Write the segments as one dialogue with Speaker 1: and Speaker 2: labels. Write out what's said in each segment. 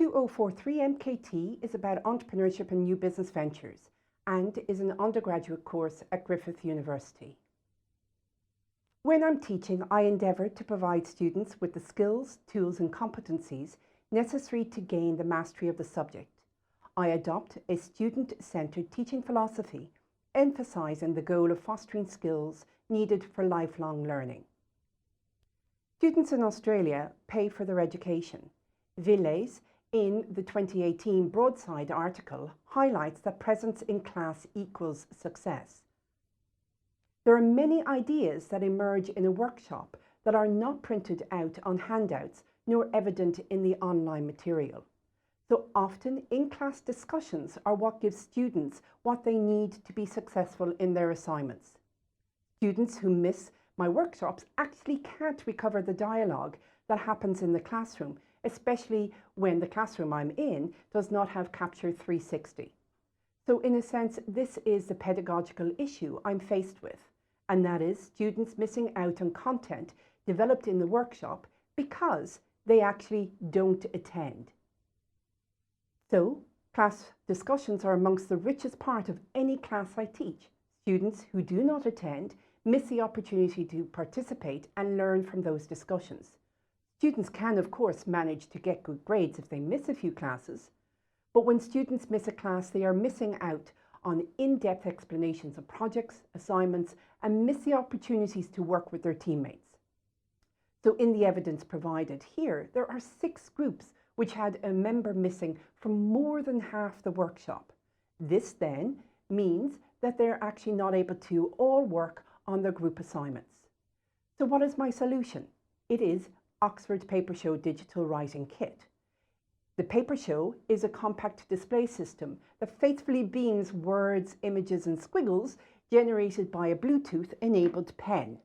Speaker 1: 2043 MKT is about entrepreneurship and new business ventures and is an undergraduate course at Griffith University. When I'm teaching, I endeavour to provide students with the skills, tools and competencies necessary to gain the mastery of the subject. I adopt a student-centred teaching philosophy, emphasising the goal of fostering skills needed for lifelong learning. Students in Australia pay for their education. Villiers, in the 2018 Broadside article, highlights that presence in class equals success. There are many ideas that emerge in a workshop that are not printed out on handouts nor evident in the online material. So often in-class discussions are what gives students what they need to be successful in their assignments. Students who miss my workshops actually can't recover the dialogue that happens in the classroom, especially when the classroom I'm in does not have Capture 360. So in a sense, this is the pedagogical issue I'm faced with, and that is students missing out on content developed in the workshop because they actually don't attend. So, class discussions are amongst the richest part of any class I teach. Students who do not attend miss the opportunity to participate and learn from those discussions. Students can, of course, manage to get good grades if they miss a few classes, but when students miss a class, they are missing out on in-depth explanations of projects, assignments, and miss the opportunities to work with their teammates. So in the evidence provided here, there are 6 groups which had a member missing from more than half the workshop. This then means that they're actually not able to all work on their group assignments. So what is my solution? It is Oxford Paper Show Digital Writing Kit. The Paper Show is a compact display system that faithfully beams words, images and squiggles generated by a Bluetooth-enabled pen.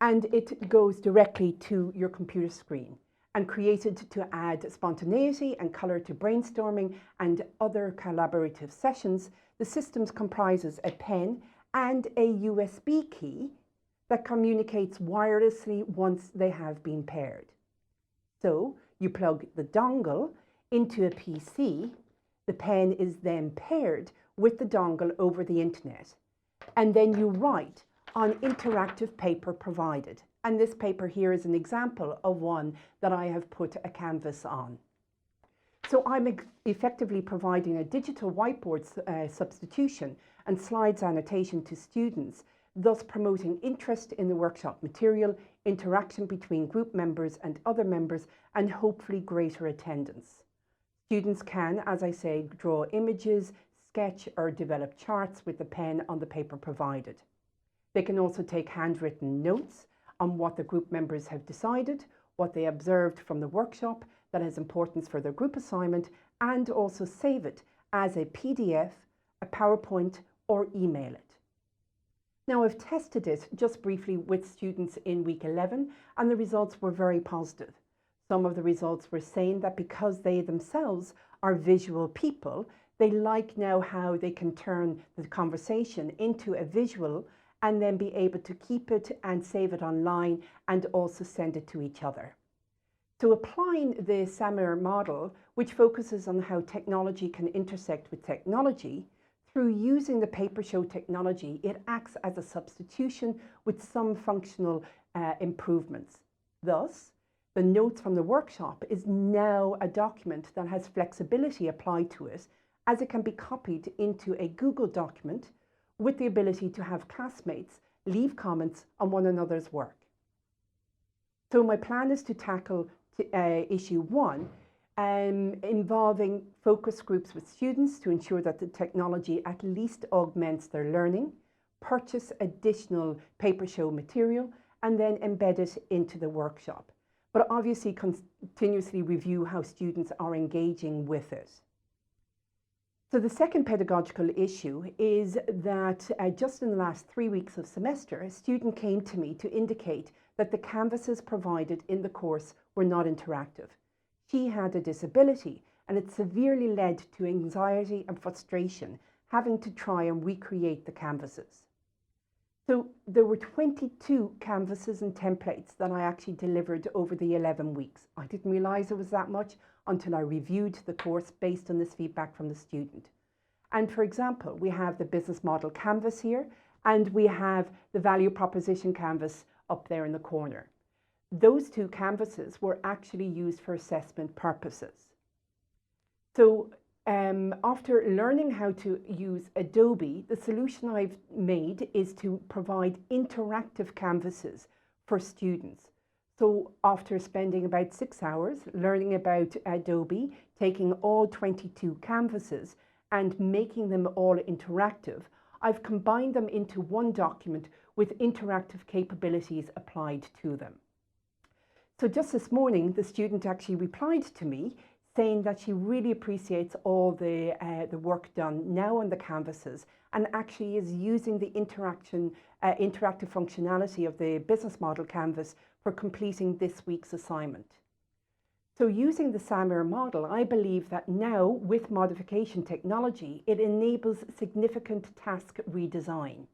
Speaker 1: And it goes directly to your computer screen and created to add spontaneity and colour to brainstorming and other collaborative sessions. The system comprises a pen and a USB key that communicates wirelessly once they have been paired. So you plug the dongle into a PC, the pen is then paired with the dongle over the internet, and then you write on interactive paper provided. And this paper here is an example of one that I have put a canvas on. So I'm effectively providing a digital whiteboard substitution and slides annotation to students, thus promoting interest in the workshop material, interaction between group members and other members, and hopefully greater attendance. Students can, as I say, draw images, sketch or develop charts with the pen on the paper provided. They can also take handwritten notes on what the group members have decided, what they observed from the workshop that has importance for their group assignment, and also save it as a PDF, a PowerPoint, or email it. Now, I've tested it just briefly with students in week 11, and the results were very positive. Some of the results were saying that because they themselves are visual people, they like now how they can turn the conversation into a visual and then be able to keep it and save it online and also send it to each other. So applying the SAMR model, which focuses on how technology can intersect with technology, through using the Paper Show technology, it acts as a substitution with some functional improvements. Thus, the notes from the workshop is now a document that has flexibility applied to it, as it can be copied into a Google document with the ability to have classmates leave comments on one another's work. So my plan is to tackle issue 1, involving focus groups with students to ensure that the technology at least augments their learning, purchase additional Paper Show material, and then embed it into the workshop. But obviously continuously review how students are engaging with it. So the second pedagogical issue is that just in the last 3 weeks of semester, a student came to me to indicate that the canvases provided in the course were not interactive. She had a disability, and it severely led to anxiety and frustration having to try and recreate the canvases. So there were 22 canvases and templates that I actually delivered over the 11 weeks. I didn't realise it was that much until I reviewed the course based on this feedback from the student. And for example, we have the business model canvas here, and we have the value proposition canvas up there in the corner. Those two canvases were actually used for assessment purposes. So after learning how to use Adobe, the solution I've made is to provide interactive canvases for students. So after spending about 6 hours learning about Adobe, taking all 22 canvases and making them all interactive, I've combined them into one document with interactive capabilities applied to them. So just this morning, the student actually replied to me saying that she really appreciates all the work done now on the canvases and actually is using the interactive functionality of the business model canvas for completing this week's assignment. So using the SAMR model, I believe that now with modification technology, it enables significant task redesign.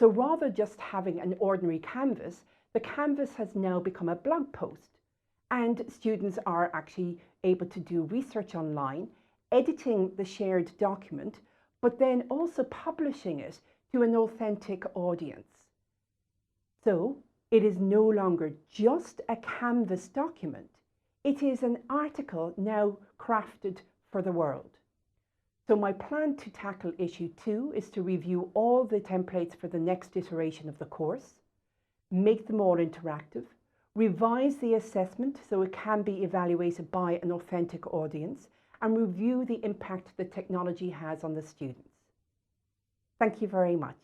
Speaker 1: So rather just having an ordinary canvas, the canvas has now become a blog post. And students are actually able to do research online, editing the shared document, but then also publishing it to an authentic audience. So it is no longer just a Canvas document. It is an article now crafted for the world. So my plan to tackle issue 2 is to review all the templates for the next iteration of the course, make them all interactive, revise the assessment so it can be evaluated by an authentic audience, and review the impact the technology has on the students. Thank you very much.